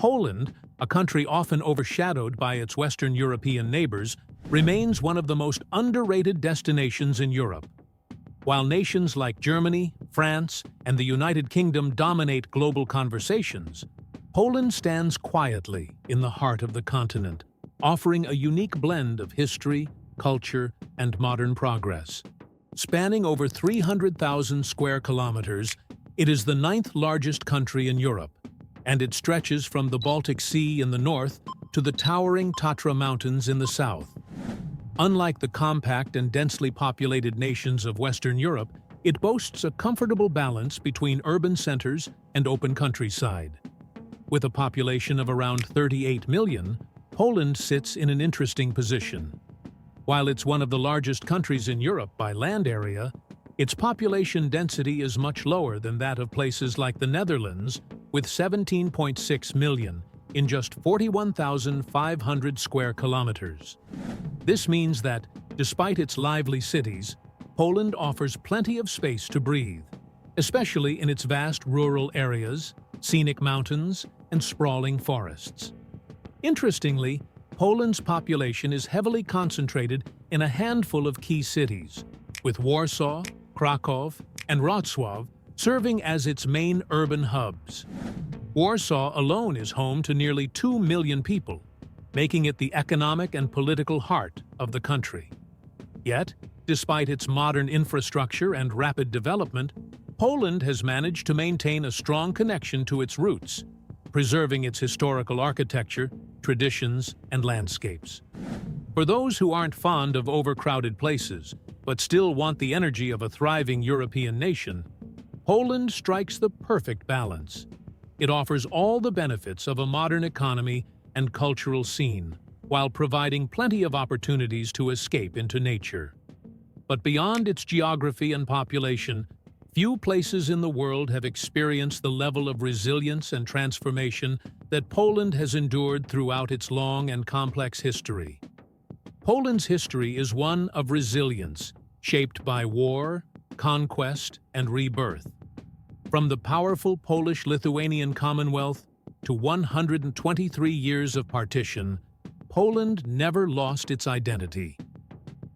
Poland, a country often overshadowed by its Western European neighbors, remains one of the most underrated destinations in Europe. While nations like Germany, France, and the United Kingdom dominate global conversations, Poland stands quietly in the heart of the continent, offering a unique blend of history, culture, and modern progress. Spanning over 300,000 square kilometers, it is the ninth largest country in Europe, and it stretches from the Baltic Sea in the north to the towering Tatra Mountains in the south. Unlike the compact and densely populated nations of Western Europe, it boasts a comfortable balance between urban centers and open countryside. With a population of around 38 million, Poland sits in an interesting position. While it's one of the largest countries in Europe by land area, its population density is much lower than that of places like the Netherlands, with 17.6 million in just 41,500 square kilometers. This means that, despite its lively cities, Poland offers plenty of space to breathe, especially in its vast rural areas, scenic mountains, and sprawling forests. Interestingly, Poland's population is heavily concentrated in a handful of key cities, with Warsaw, Kraków, and Wrocław serving as its main urban hubs. Warsaw alone is home to nearly 2 million people, making it the economic and political heart of the country. Yet, despite its modern infrastructure and rapid development, Poland has managed to maintain a strong connection to its roots, preserving its historical architecture, traditions, and landscapes. For those who aren't fond of overcrowded places, but still want the energy of a thriving European nation, Poland strikes the perfect balance. It offers all the benefits of a modern economy and cultural scene, while providing plenty of opportunities to escape into nature. But beyond its geography and population, few places in the world have experienced the level of resilience and transformation that Poland has endured throughout its long and complex history. Poland's history is one of resilience, shaped by war, conquest, and rebirth. From the powerful Polish-Lithuanian Commonwealth to 123 years of partition, Poland never lost its identity.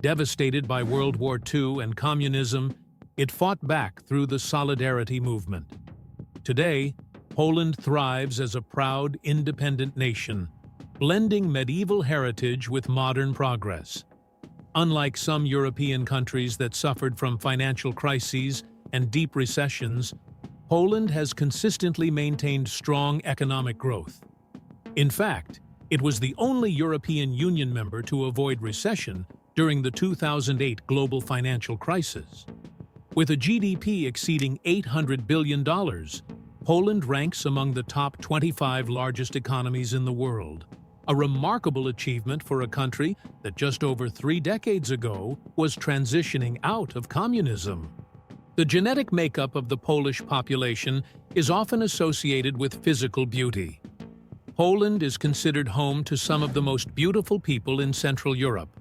Devastated by World War II and communism, it fought back through the Solidarity movement. Today, Poland thrives as a proud, independent nation, blending medieval heritage with modern progress. Unlike some European countries that suffered from financial crises and deep recessions, Poland has consistently maintained strong economic growth. In fact, it was the only European Union member to avoid recession during the 2008 global financial crisis. With a GDP exceeding $800 billion, Poland ranks among the top 25 largest economies in the world, a remarkable achievement for a country that just over 3 decades ago was transitioning out of communism. The genetic makeup of the Polish population is often associated with physical beauty. Poland is considered home to some of the most beautiful people in Central Europe.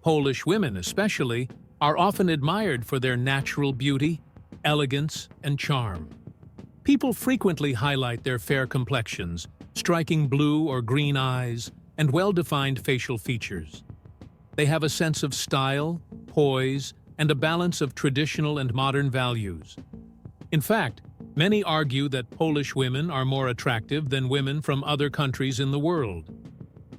Polish women, especially, are often admired for their natural beauty, elegance, and charm. People frequently highlight their fair complexions, striking blue or green eyes, and well-defined facial features. They have a sense of style, poise, and a balance of traditional and modern values. In fact, many argue that Polish women are more attractive than women from other countries in the world.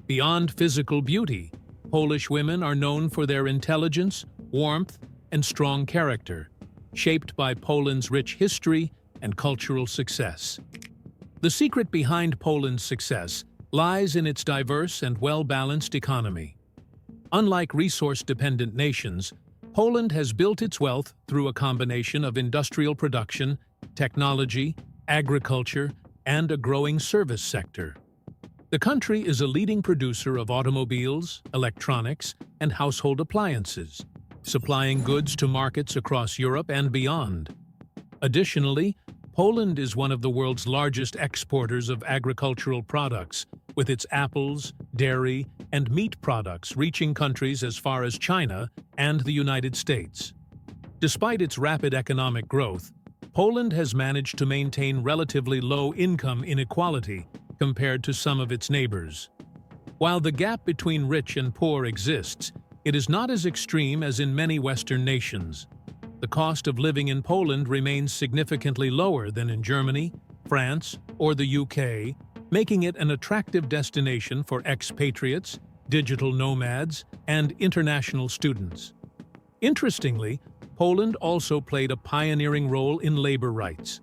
Beyond physical beauty, Polish women are known for their intelligence, warmth, and strong character, shaped by Poland's rich history and cultural success. The secret behind Poland's success lies in its diverse and well-balanced economy. Unlike resource-dependent nations, Poland has built its wealth through a combination of industrial production, technology, agriculture, and a growing service sector. The country is a leading producer of automobiles, electronics, and household appliances, supplying goods to markets across Europe and beyond. Additionally, Poland is one of the world's largest exporters of agricultural products, with its apples, dairy, and meat products reaching countries as far as China and the United States. Despite its rapid economic growth, Poland has managed to maintain relatively low income inequality compared to some of its neighbors. While the gap between rich and poor exists, it is not as extreme as in many Western nations. The cost of living in Poland remains significantly lower than in Germany, France, or the UK, making it an attractive destination for expatriates, digital nomads, and international students. Interestingly, Poland also played a pioneering role in labor rights.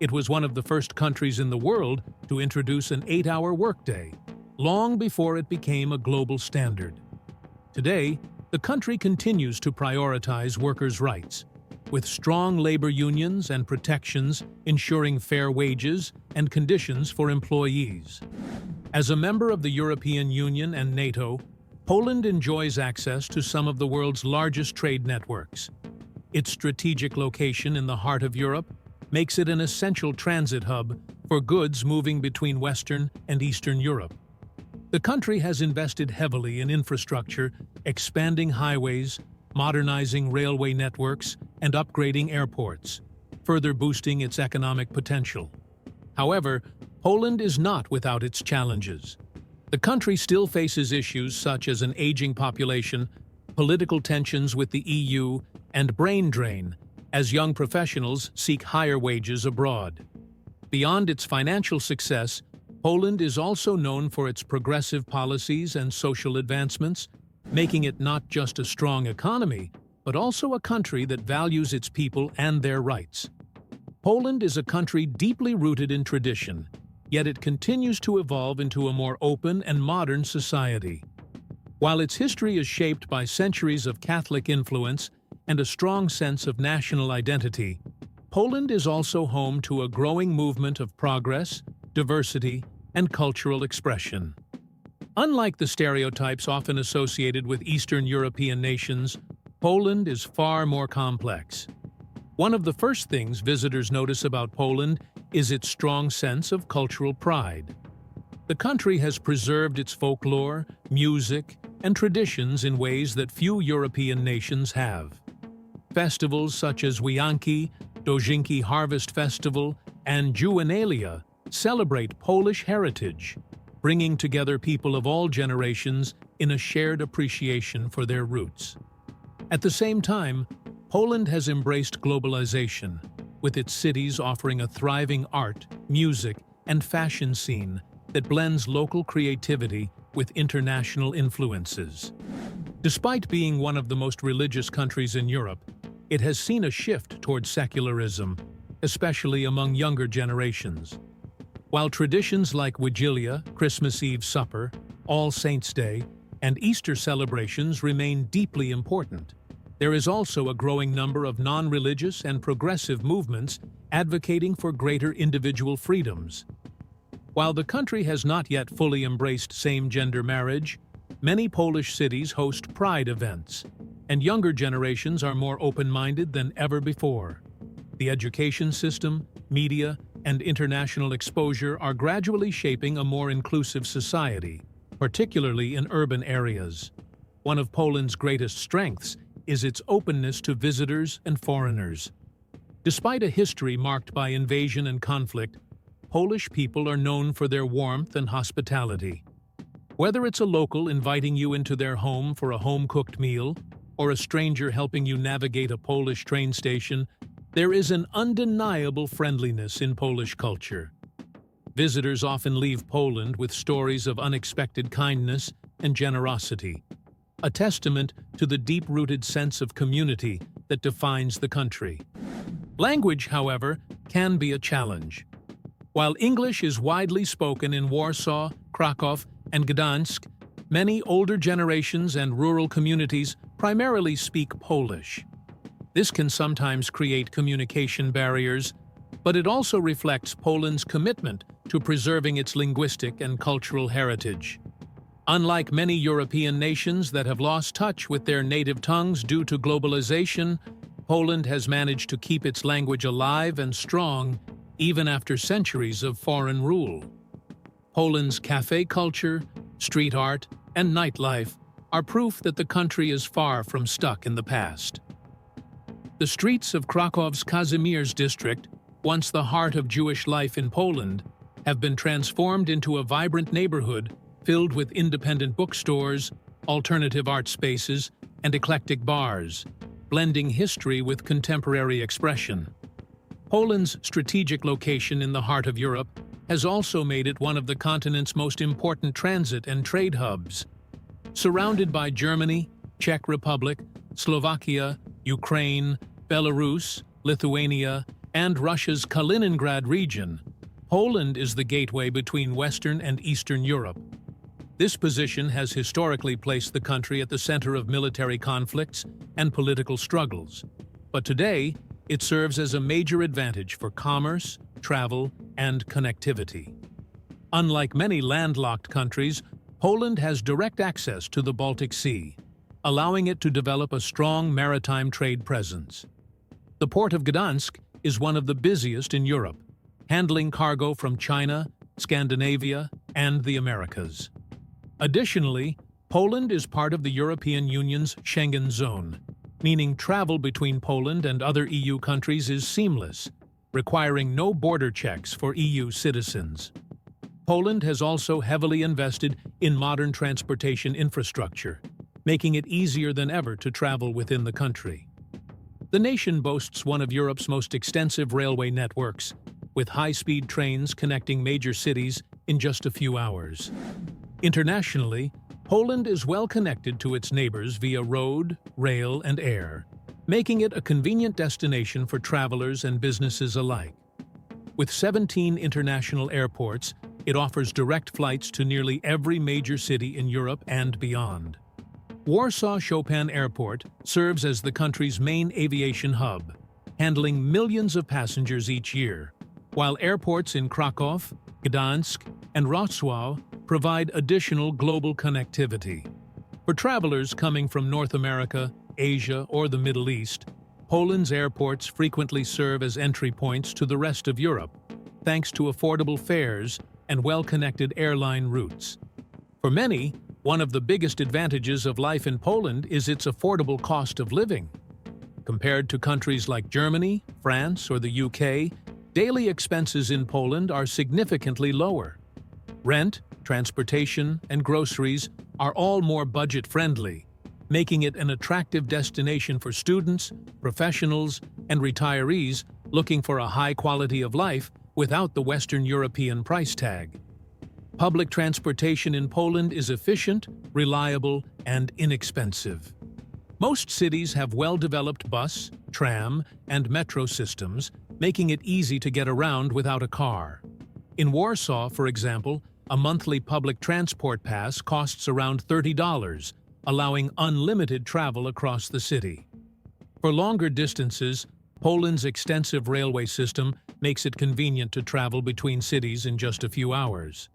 It was one of the first countries in the world to introduce an 8-hour workday, long before it became a global standard. Today, the country continues to prioritize workers' rights, with strong labor unions and protections ensuring fair wages and conditions for employees. As a member of the European Union and NATO, Poland enjoys access to some of the world's largest trade networks. Its strategic location in the heart of Europe makes it an essential transit hub for goods moving between Western and Eastern Europe. The country has invested heavily in infrastructure, expanding highways, modernizing railway networks, and upgrading airports, further boosting its economic potential. However, Poland is not without its challenges. The country still faces issues such as an aging population, political tensions with the EU, and brain drain, as young professionals seek higher wages abroad. Beyond its financial success, Poland is also known for its progressive policies and social advancements, making it not just a strong economy, but also a country that values its people and their rights. Poland is a country deeply rooted in tradition, yet it continues to evolve into a more open and modern society. While its history is shaped by centuries of Catholic influence and a strong sense of national identity, Poland is also home to a growing movement of progress, diversity, and cultural expression. Unlike the stereotypes often associated with Eastern European nations, Poland is far more complex. One of the first things visitors notice about Poland is its strong sense of cultural pride. The country has preserved its folklore, music, and traditions in ways that few European nations have. Festivals such as Wianki, Dożynki Harvest Festival, and Juvenalia celebrate Polish heritage, bringing together people of all generations in a shared appreciation for their roots. At the same time, Poland has embraced globalization, with its cities offering a thriving art, music, and fashion scene that blends local creativity with international influences. Despite being one of the most religious countries in Europe, it has seen a shift towards secularism, especially among younger generations. While traditions like Wigilia, Christmas Eve supper, All Saints' Day, and Easter celebrations remain deeply important, there is also a growing number of non-religious and progressive movements advocating for greater individual freedoms. While the country has not yet fully embraced same-gender marriage, many Polish cities host pride events, and younger generations are more open-minded than ever before. The education system, media, and international exposure are gradually shaping a more inclusive society, particularly in urban areas. One of Poland's greatest strengths is its openness to visitors and foreigners. Despite a history marked by invasion and conflict, Polish people are known for their warmth and hospitality. Whether it's a local inviting you into their home for a home-cooked meal, or a stranger helping you navigate a Polish train station, there is an undeniable friendliness in Polish culture. Visitors often leave Poland with stories of unexpected kindness and generosity, a testament to the deep-rooted sense of community that defines the country. Language, however, can be a challenge. While English is widely spoken in Warsaw, Kraków, and Gdańsk, many older generations and rural communities primarily speak Polish. This can sometimes create communication barriers, but it also reflects Poland's commitment to preserving its linguistic and cultural heritage. Unlike many European nations that have lost touch with their native tongues due to globalization, Poland has managed to keep its language alive and strong even after centuries of foreign rule. Poland's café culture, street art, and nightlife are proof that the country is far from stuck in the past. The streets of Krakow's Kazimierz district, once the heart of Jewish life in Poland, have been transformed into a vibrant neighborhood filled with independent bookstores, alternative art spaces, and eclectic bars, blending history with contemporary expression. Poland's strategic location in the heart of Europe has also made it one of the continent's most important transit and trade hubs. Surrounded by Germany, Czech Republic, Slovakia, Ukraine, Belarus, Lithuania, and Russia's Kaliningrad region, Poland is the gateway between Western and Eastern Europe. This position has historically placed the country at the center of military conflicts and political struggles, but today it serves as a major advantage for commerce, travel, and connectivity. Unlike many landlocked countries, Poland has direct access to the Baltic Sea, allowing it to develop a strong maritime trade presence. The port of Gdansk is one of the busiest in Europe, handling cargo from China, Scandinavia, and the Americas. Additionally, Poland is part of the European Union's Schengen zone, meaning travel between Poland and other EU countries is seamless, requiring no border checks for EU citizens. Poland has also heavily invested in modern transportation infrastructure, making it easier than ever to travel within the country. The nation boasts one of Europe's most extensive railway networks, with high-speed trains connecting major cities in just a few hours. Internationally, Poland is well connected to its neighbors via road, rail, and air, making it a convenient destination for travelers and businesses alike. With 17 international airports, it offers direct flights to nearly every major city in Europe and beyond. Warsaw Chopin Airport serves as the country's main aviation hub, handling millions of passengers each year, while airports in Kraków, Gdansk, and Wrocław provide additional global connectivity. For travelers coming from North America, Asia, or the Middle East, Poland's airports frequently serve as entry points to the rest of Europe, thanks to affordable fares and well-connected airline routes. For many, one of the biggest advantages of life in Poland is its affordable cost of living. Compared to countries like Germany, France, or the UK, daily expenses in Poland are significantly lower. Rent, transportation, and groceries are all more budget-friendly, making it an attractive destination for students, professionals, and retirees looking for a high quality of life without the Western European price tag. Public transportation in Poland is efficient, reliable, and inexpensive. Most cities have well-developed bus, tram, and metro systems, making it easy to get around without a car. In Warsaw, for example, a monthly public transport pass costs around $30, allowing unlimited travel across the city. For longer distances, Poland's extensive railway system makes it convenient to travel between cities in just a few hours.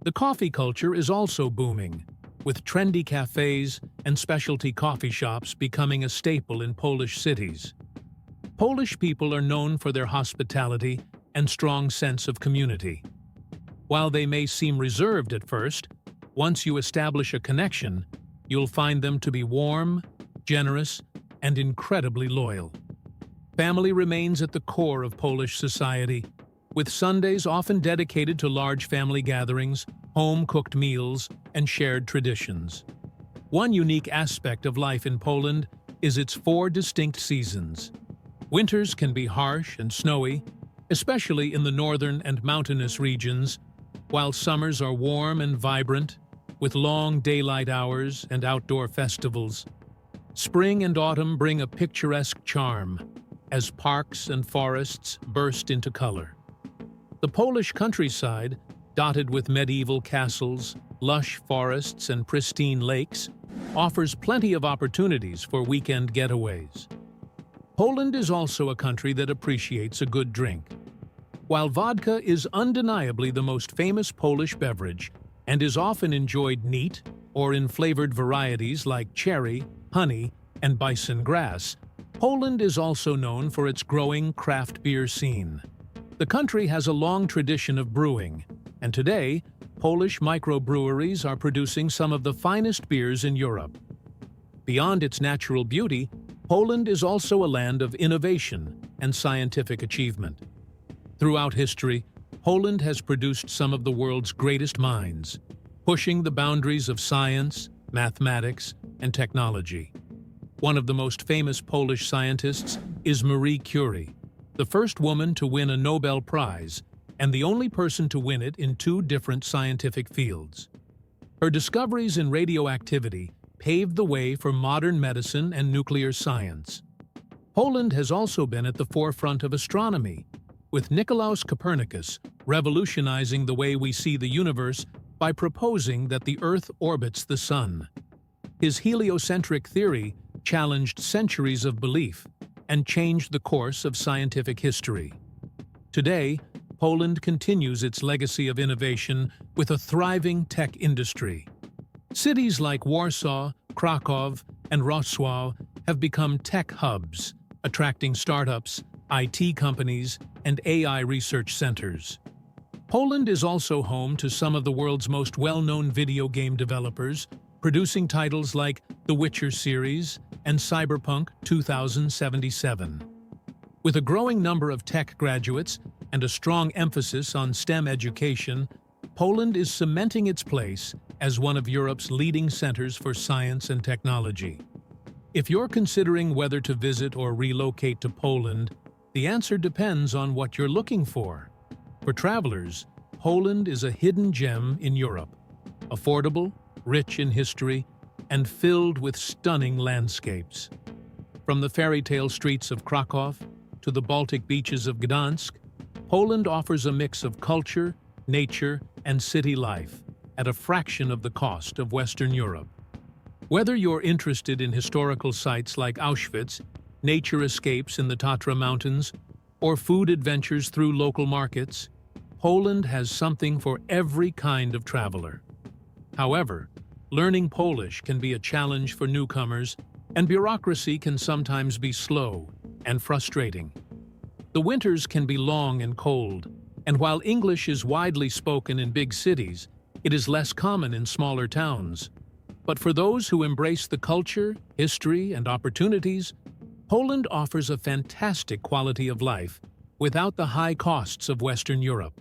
The coffee culture is also booming, with trendy cafes and specialty coffee shops becoming a staple in Polish cities. Polish people are known for their hospitality and strong sense of community. While they may seem reserved at first, once you establish a connection, you'll find them to be warm, generous, and incredibly loyal. Family remains at the core of Polish society, with Sundays often dedicated to large family gatherings, home-cooked meals, and shared traditions. One unique aspect of life in Poland is its 4 distinct seasons. Winters can be harsh and snowy, especially in the northern and mountainous regions, while summers are warm and vibrant, with long daylight hours and outdoor festivals. Spring and autumn bring a picturesque charm, as parks and forests burst into color. The Polish countryside, dotted with medieval castles, lush forests, and pristine lakes, offers plenty of opportunities for weekend getaways. Poland is also a country that appreciates a good drink. While vodka is undeniably the most famous Polish beverage and is often enjoyed neat or in flavored varieties like cherry, honey, and bison grass, Poland is also known for its growing craft beer scene. The country has a long tradition of brewing, and today, Polish microbreweries are producing some of the finest beers in Europe. Beyond its natural beauty, Poland is also a land of innovation and scientific achievement. Throughout history, Poland has produced some of the world's greatest minds, pushing the boundaries of science, mathematics, and technology. One of the most famous Polish scientists is Marie Curie, the first woman to win a Nobel Prize and the only person to win it in two different scientific fields. Her discoveries in radioactivity paved the way for modern medicine and nuclear science. Poland has also been at the forefront of astronomy, with Nicolaus Copernicus revolutionizing the way we see the universe by proposing that the Earth orbits the Sun. His heliocentric theory challenged centuries of belief and changed the course of scientific history. Today, Poland continues its legacy of innovation with a thriving tech industry. Cities like Warsaw, Kraków, and Wrocław have become tech hubs, attracting startups, IT companies, and AI research centers. Poland is also home to some of the world's most well-known video game developers, producing titles like The Witcher series and Cyberpunk 2077. With a growing number of tech graduates and a strong emphasis on STEM education, Poland is cementing its place as one of Europe's leading centers for science and technology. If you're considering whether to visit or relocate to Poland, the answer depends on what you're looking for. For travelers, Poland is a hidden gem in Europe, affordable, rich in history, and filled with stunning landscapes. From the fairy tale streets of Kraków to the Baltic beaches of Gdansk, Poland offers a mix of culture, nature, and city life at a fraction of the cost of Western Europe. Whether you're interested in historical sites like Auschwitz, nature escapes in the Tatra Mountains, or food adventures through local markets, Poland has something for every kind of traveler. However, learning Polish can be a challenge for newcomers, and bureaucracy can sometimes be slow and frustrating. The winters can be long and cold, and while English is widely spoken in big cities, it is less common in smaller towns. But for those who embrace the culture, history, and opportunities, Poland offers a fantastic quality of life without the high costs of Western Europe.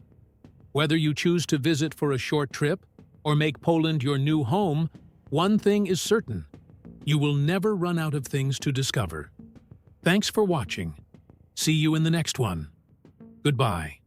Whether you choose to visit for a short trip or make Poland your new home, one thing is certain: you will never run out of things to discover. Thanks for watching. See you in the next one. Goodbye.